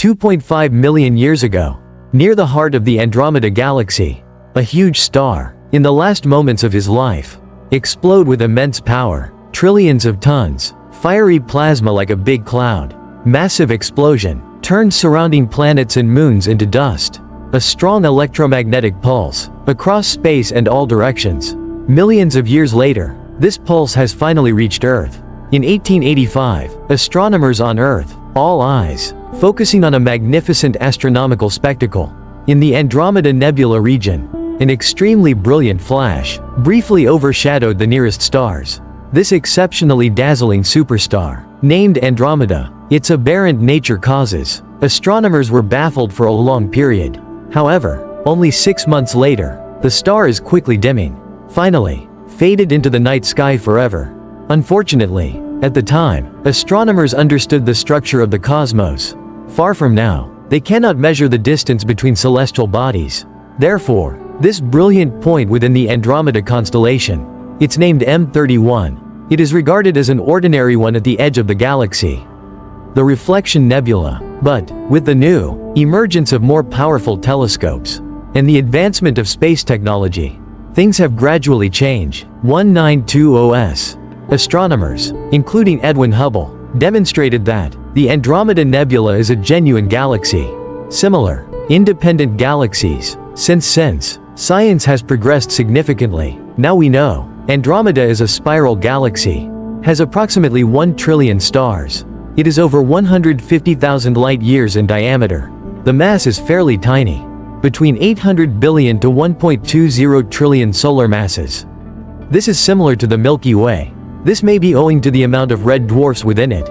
2.5 million years ago, near the heart of the Andromeda Galaxy, a huge star, in the last moments of his life, explode with immense power, trillions of tons, fiery plasma like a big cloud. Massive explosion, turned surrounding planets and moons into dust. A strong electromagnetic pulse, across space and all directions. Millions of years later, this pulse has finally reached Earth. In 1885, astronomers on Earth, all eyes, focusing on a magnificent astronomical spectacle. In the Andromeda Nebula region, an extremely brilliant flash, briefly overshadowed the nearest stars. This exceptionally dazzling superstar, named Andromeda, its aberrant nature causes, astronomers were baffled for a long period. However, only 6 months later, the star is quickly dimming. Finally, faded into the night sky forever. Unfortunately, at the time, astronomers understood the structure of the cosmos. Far from now, they cannot measure the distance between celestial bodies. Therefore, this brilliant point within the Andromeda constellation, it's named M31. It is regarded as an ordinary one at the edge of the galaxy, the Reflection Nebula. But, with the new emergence of more powerful telescopes and the advancement of space technology, things have gradually changed. 1920s. Astronomers, including Edwin Hubble, demonstrated that the Andromeda Nebula is a genuine galaxy. Similar, independent galaxies. Since science has progressed significantly, now we know Andromeda is a spiral galaxy, has approximately 1 trillion stars. It is over 150,000 light-years in diameter. The mass is fairly tiny, between 800 billion to 1.20 trillion solar masses. This is similar to the Milky Way. This may be owing to the amount of red dwarfs within it,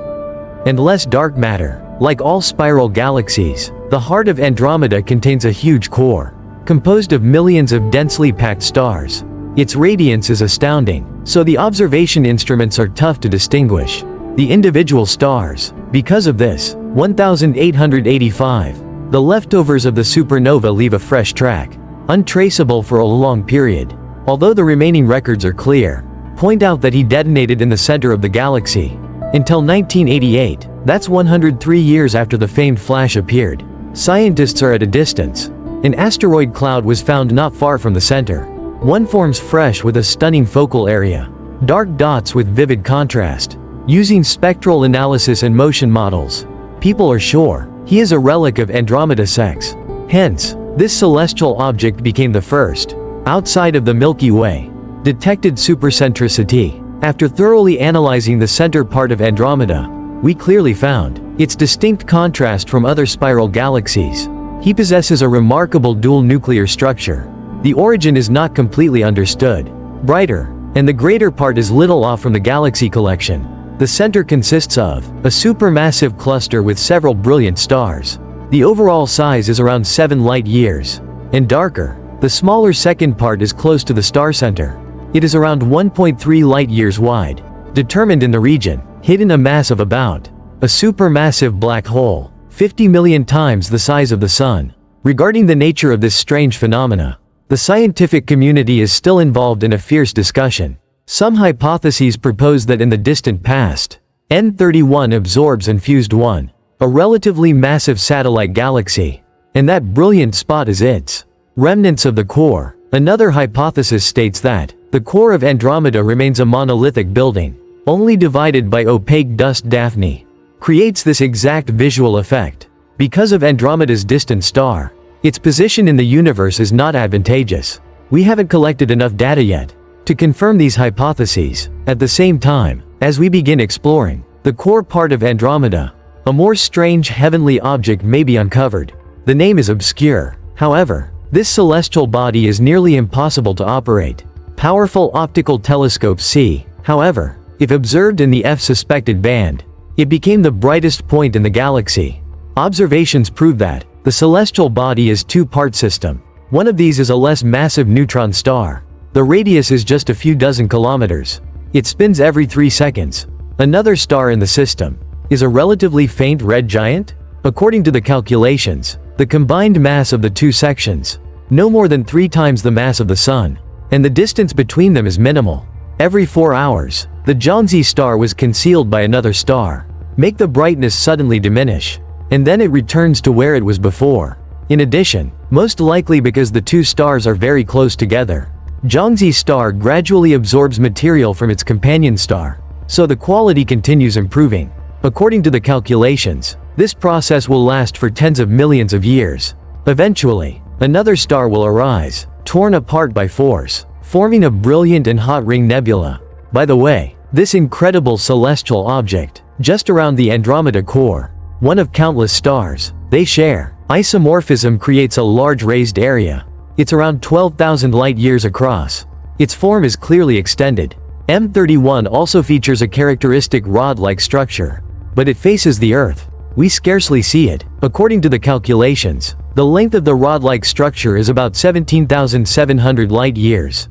and less dark matter. Like all spiral galaxies, the heart of Andromeda contains a huge core, composed of millions of densely packed stars. Its radiance is astounding, so the observation instruments are tough to distinguish the individual stars. Because of this, 1885, the leftovers of the supernova leave a fresh track, untraceable for a long period. Although the remaining records are clear, point out that he detonated in the center of the galaxy. Until 1988, that's 103 years after the famed flash appeared, scientists are at a distance. An asteroid cloud was found not far from the center. One forms fresh with a stunning focal area, dark dots with vivid contrast. Using spectral analysis and motion models, people are sure he is a relic of Andromeda 6. Hence, this celestial object became the first, outside of the Milky Way, detected supercentricity. After thoroughly analyzing the center part of Andromeda, we clearly found its distinct contrast from other spiral galaxies. He possesses a remarkable dual nuclear structure. The origin is not completely understood. Brighter, and the greater part is little off from the galaxy collection. The center consists of a supermassive cluster with several brilliant stars. The overall size is around 7 light-years. And darker, the smaller second part is close to the star center. It is around 1.3 light-years wide. Determined in the region, hidden a mass of about a supermassive black hole, 50 million times the size of the Sun. Regarding the nature of this strange phenomena, the scientific community is still involved in a fierce discussion. Some hypotheses propose that in the distant past, N31 absorbs and fused one, a relatively massive satellite galaxy, and that brilliant spot is its remnants of the core. Another hypothesis states that the core of Andromeda remains a monolithic building, only divided by opaque dust. Daphne creates this exact visual effect. Because of Andromeda's distant star, its position in the universe is not advantageous. We haven't collected enough data yet to confirm these hypotheses. At the same time, as we begin exploring the core part of Andromeda, a more strange heavenly object may be uncovered. The name is obscure. However, this celestial body is nearly impossible to operate. Powerful optical telescopes see, however, if observed in the F-suspected band, it became the brightest point in the galaxy. Observations prove that the celestial body is a two-part system. One of these is a less massive neutron star. The radius is just a few dozen kilometers. It spins every 3 seconds. Another star in the system is a relatively faint red giant. According to the calculations, the combined mass of the two sections, no more than 3 times the mass of the Sun, and the distance between them is minimal. Every 4 hours, the Johnzy star was concealed by another star, make the brightness suddenly diminish, and then it returns to where it was before. In addition, most likely because the two stars are very close together, Zhangzi's star gradually absorbs material from its companion star, so the quality continues improving. According to the calculations, this process will last for tens of millions of years. Eventually, another star will arise, torn apart by force, forming a brilliant and hot ring nebula. By the way, this incredible celestial object, just around the Andromeda core, one of countless stars they share, isomorphism creates a large raised area. It's around 12,000 light-years across. Its form is clearly extended. M31 also features a characteristic rod-like structure, but it faces the Earth. We scarcely see it. According to the calculations, the length of the rod-like structure is about 17,700 light-years.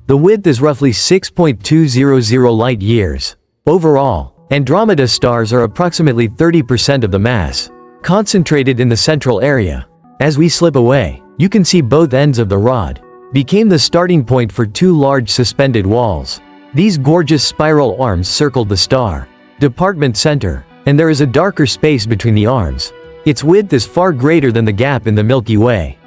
The width is roughly 6.200 light-years. Overall, Andromeda stars are approximately 30% of the mass, concentrated in the central area. As we slip away, you can see both ends of the rod became the starting point for two large suspended walls. These gorgeous spiral arms circled the star department center, and there is a darker space between the arms. Its width is far greater than the gap in the Milky Way,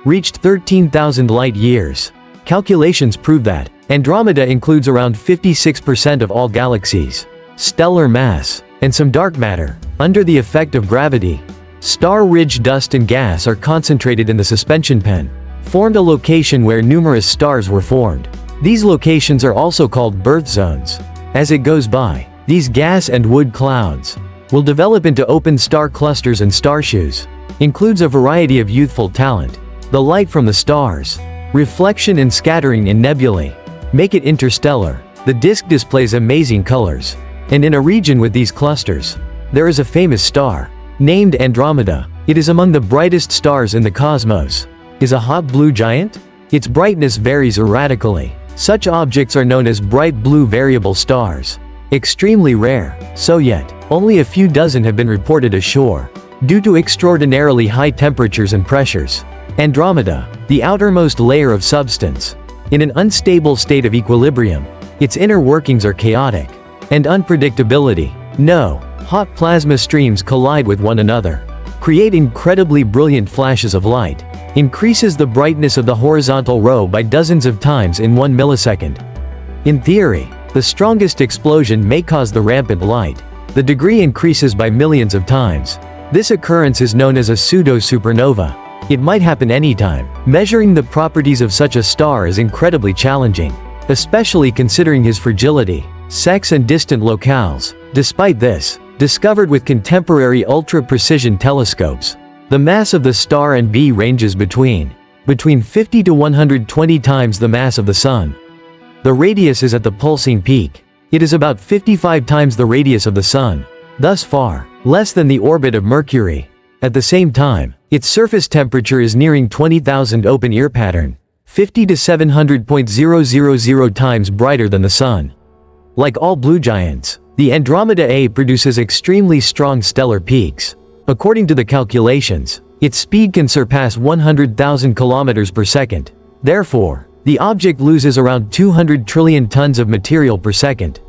reached 13,000 light-years. Calculations prove that Andromeda includes around 56% of all galaxies, stellar mass, and some dark matter. Under the effect of gravity, star-ridged dust and gas are concentrated in the suspension pen, formed a location where numerous stars were formed. These locations are also called birth zones. As it goes by, these gas and wood clouds will develop into open star clusters and starshoes. Includes a variety of youthful talent. The light from the stars, reflection and scattering in nebulae, make it interstellar. The disk displays amazing colors. And in a region with these clusters, there is a famous star, named Andromeda. It is among the brightest stars in the cosmos. Is a hot blue giant? Its brightness varies erratically. Such objects are known as bright blue variable stars. Extremely rare, so yet, only a few dozen have been reported ashore, due to extraordinarily high temperatures and pressures. Andromeda, the outermost layer of substance, in an unstable state of equilibrium. Its inner workings are chaotic and unpredictability. No, hot plasma streams collide with one another, create incredibly brilliant flashes of light, increases the brightness of the horizontal row by dozens of times in 1 millisecond. In theory, the strongest explosion may cause the rampant light. The degree increases by millions of times. This occurrence is known as a pseudo-supernova. It might happen anytime. Measuring the properties of such a star is incredibly challenging, especially considering his fragility, sex and distant locales. Despite this, discovered with contemporary ultra-precision telescopes, the mass of the star and B ranges between 50 to 120 times the mass of the Sun. The radius is at the pulsing peak. It is about 55 times the radius of the Sun. Thus far, less than the orbit of Mercury. At the same time, its surface temperature is nearing 20,000 open-ear pattern, 50 to 700.000 times brighter than the Sun. Like all blue giants, the Andromeda A produces extremely strong stellar peaks. According to the calculations, its speed can surpass 100,000 kilometers per second. Therefore, the object loses around 200 trillion tons of material per second.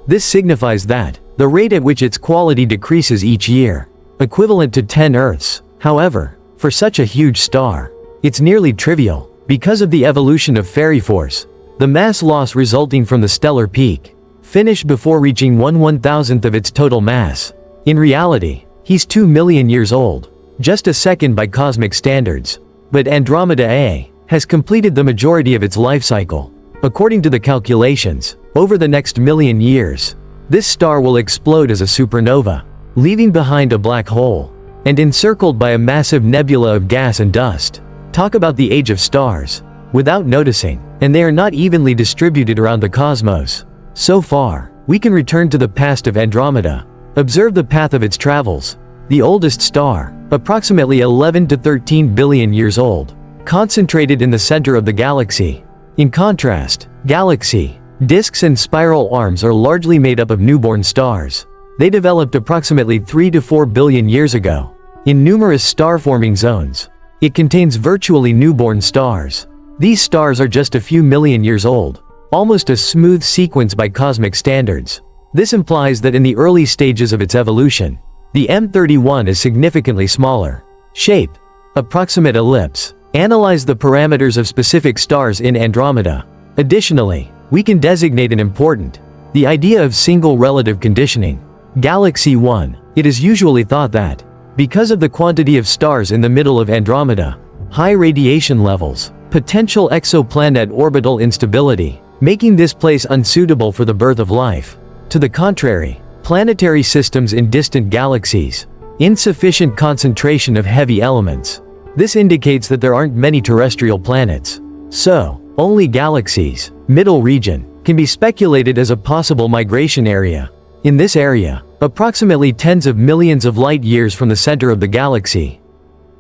This signifies that the rate at which its quality decreases each year, equivalent to 10 Earths. However, for such a huge star, it's nearly trivial. Because of the evolution of fairy force, the mass loss resulting from the stellar peak finished before reaching 1/1000th of its total mass. In reality, he's 2 million years old, just a second by cosmic standards. But Andromeda A has completed the majority of its life cycle. According to the calculations, over the next million years, this star will explode as a supernova, leaving behind a black hole, and encircled by a massive nebula of gas and dust. Talk about the age of stars, without noticing, and they are not evenly distributed around the cosmos. So far, we can return to the past of Andromeda, observe the path of its travels. The oldest star, approximately 11 to 13 billion years old, concentrated in the center of the galaxy. In contrast, galaxy disks and spiral arms are largely made up of newborn stars. They developed approximately 3 to 4 billion years ago. In numerous star-forming zones, it contains virtually newborn stars. These stars are just a few million years old, almost a smooth sequence by cosmic standards. This implies that in the early stages of its evolution, The M31 is significantly smaller. Shape. Approximate ellipse. Analyze the parameters of specific stars in Andromeda. Additionally, we can designate an important. The idea of single relative conditioning. Galaxy 1. It is usually thought that, because of the quantity of stars in the middle of Andromeda, high radiation levels, potential exoplanet orbital instability, making this place unsuitable for the birth of life. To the contrary, planetary systems in distant galaxies, insufficient concentration of heavy elements. This indicates that there aren't many terrestrial planets. So, only galaxies, middle region, can be speculated as a possible migration area. In this area, approximately tens of millions of light years from the center of the galaxy,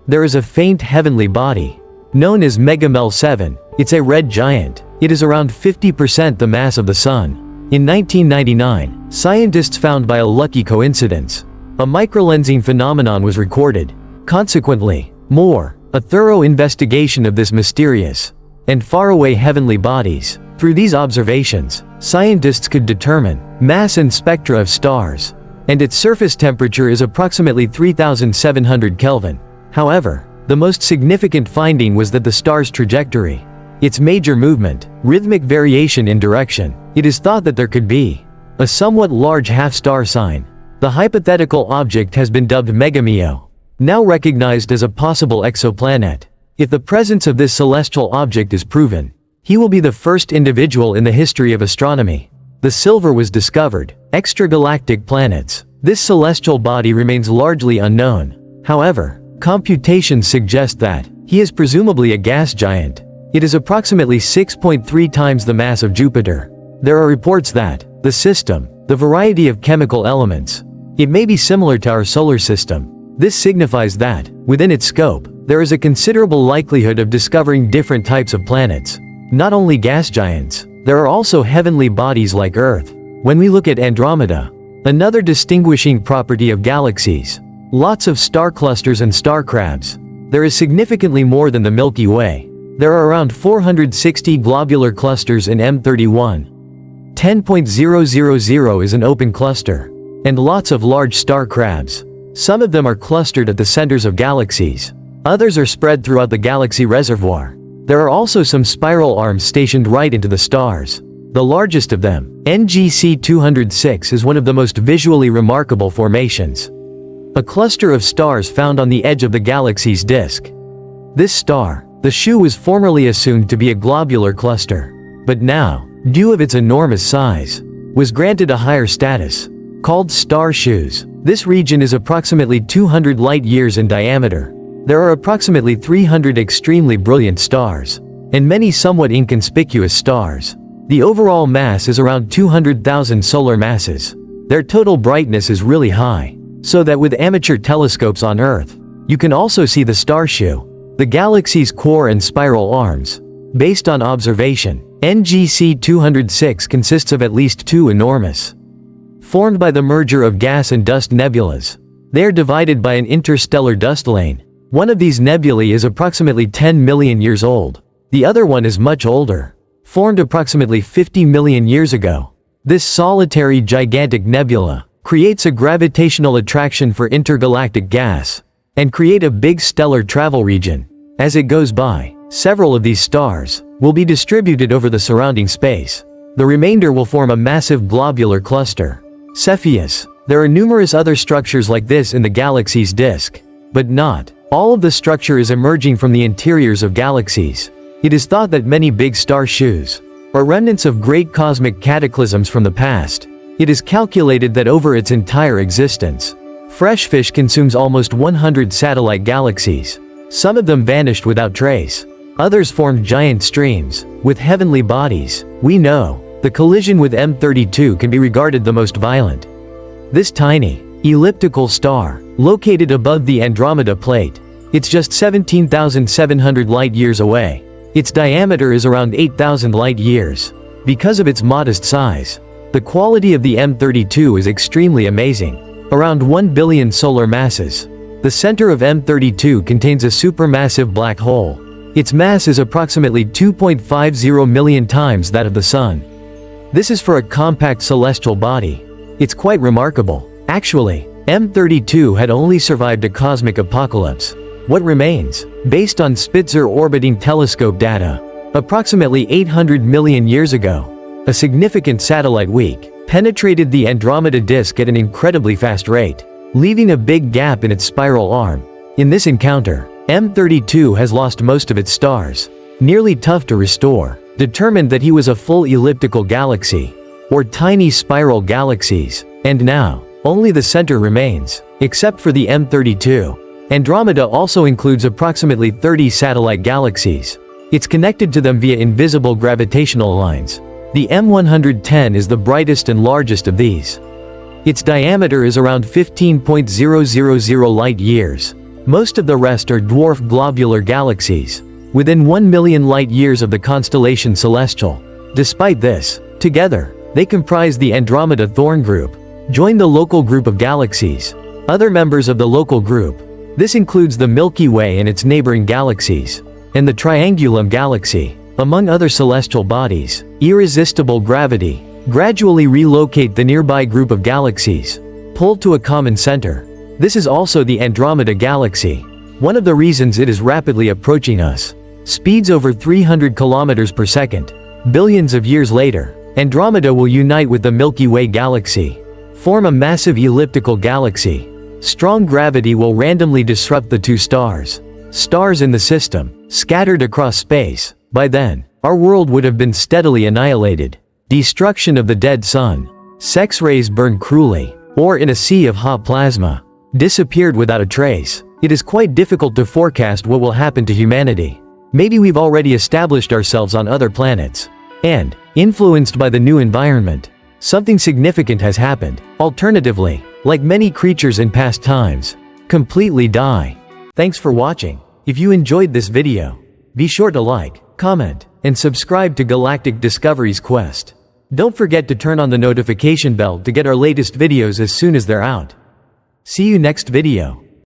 there is a faint heavenly body, known as Megamel 7. It's a red giant. It is around 50% the mass of the Sun. In 1999, scientists found by a lucky coincidence, a microlensing phenomenon was recorded. Consequently, a thorough investigation of this mysterious and faraway heavenly bodies. Through these observations, scientists could determine mass and spectra of stars, and its surface temperature is approximately 3,700 Kelvin. However, the most significant finding was that the star's trajectory, its major movement, rhythmic variation in direction. It is thought that there could be a somewhat large half-star sign. The hypothetical object has been dubbed Megameo, now recognized as a possible exoplanet. If the presence of this celestial object is proven, he will be the first individual in the history of astronomy. The silver was discovered. Extragalactic planets. This celestial body remains largely unknown. However, computations suggest that he is presumably a gas giant. It is approximately 6.3 times the mass of Jupiter. There are reports that the system, the variety of chemical elements, it may be similar to our solar system. This signifies that, within its scope, there is a considerable likelihood of discovering different types of planets. Not only gas giants, there are also heavenly bodies like Earth. When we look at Andromeda, another distinguishing property of galaxies, lots of star clusters and star crabs. There is significantly more than the Milky Way. There are around 460 globular clusters in M31. 10.000 is an open cluster, and lots of large star crabs. Some of them are clustered at the centers of galaxies. Others are spread throughout the galaxy reservoir. There are also some spiral arms stationed right into the stars. The largest of them, NGC 206, is one of the most visually remarkable formations. A cluster of stars found on the edge of the galaxy's disk. This star, the shoe, was formerly assumed to be a globular cluster, but now, due to its enormous size, was granted a higher status, called star shoes. This region is approximately 200 light-years in diameter. There are approximately 300 extremely brilliant stars, and many somewhat inconspicuous stars. The overall mass is around 200,000 solar masses. Their total brightness is really high, so that with amateur telescopes on Earth, you can also see the star shoe. The galaxy's core and spiral arms. Based on observation, NGC 206 consists of at least two enormous, formed by the merger of gas and dust nebulas. They are divided by an interstellar dust lane. One of these nebulae is approximately 10 million years old. The other one is much older, formed approximately 50 million years ago. This solitary gigantic nebula creates a gravitational attraction for intergalactic gas, and create a big stellar travel region. As it goes by, several of these stars will be distributed over the surrounding space. The remainder will form a massive globular cluster. Cepheus. There are numerous other structures like this in the galaxy's disk, but not all of the structure is emerging from the interiors of galaxies. It is thought that many big star shoes are remnants of great cosmic cataclysms from the past. It is calculated that over its entire existence, fresh fish consumes almost 100 satellite galaxies. Some of them vanished without trace. Others formed giant streams with heavenly bodies. We know the collision with M32 can be regarded the most violent. This tiny, elliptical star, located above the Andromeda plate, it's just 17,700 light-years away. Its diameter is around 8,000 light-years. Because of its modest size, the quality of the M32 is extremely amazing. Around 1 billion solar masses. The center of M32 contains a supermassive black hole. Its mass is approximately 2.50 million times that of the Sun. This is for a compact celestial body. It's quite remarkable. Actually, M32 had only survived a cosmic apocalypse. What remains? Based on Spitzer orbiting telescope data, approximately 800 million years ago, a significant satellite weak penetrated the Andromeda disk at an incredibly fast rate, leaving a big gap in its spiral arm. In this encounter, M32 has lost most of its stars, nearly tough to restore, determined that he was a full elliptical galaxy, or tiny spiral galaxies, and now, only the center remains, except for the M32. Andromeda also includes approximately 30 satellite galaxies. It's connected to them via invisible gravitational lines. The M110 is the brightest and largest of these. Its diameter is around 15.000 light-years. Most of the rest are dwarf globular galaxies, within 1 million light-years of the constellation Celestial. Despite this, together, they comprise the Andromeda Thorn group. Join the local group of galaxies. Other members of the local group. This includes the Milky Way and its neighboring galaxies, and the Triangulum galaxy. Among other celestial bodies, irresistible gravity gradually relocate the nearby group of galaxies, pulled to a common center. This is also the Andromeda galaxy. One of the reasons it is rapidly approaching us. Speeds over 300 kilometers per second. Billions of years later, Andromeda will unite with the Milky Way galaxy, form a massive elliptical galaxy. Strong gravity will randomly disrupt the two stars. Stars in the system, scattered across space. By then, our world would have been steadily annihilated. Destruction of the dead sun. Sex rays burn cruelly, or in a sea of hot plasma, disappeared without a trace. It is quite difficult to forecast what will happen to humanity. Maybe we've already established ourselves on other planets. And, influenced by the new environment, something significant has happened. Alternatively, like many creatures in past times, completely die. Thanks for watching. If you enjoyed this video, be sure to like, comment, and subscribe to Galactic Discoveries Quest. Don't forget to turn on the notification bell to get our latest videos as soon as they're out. See you next video.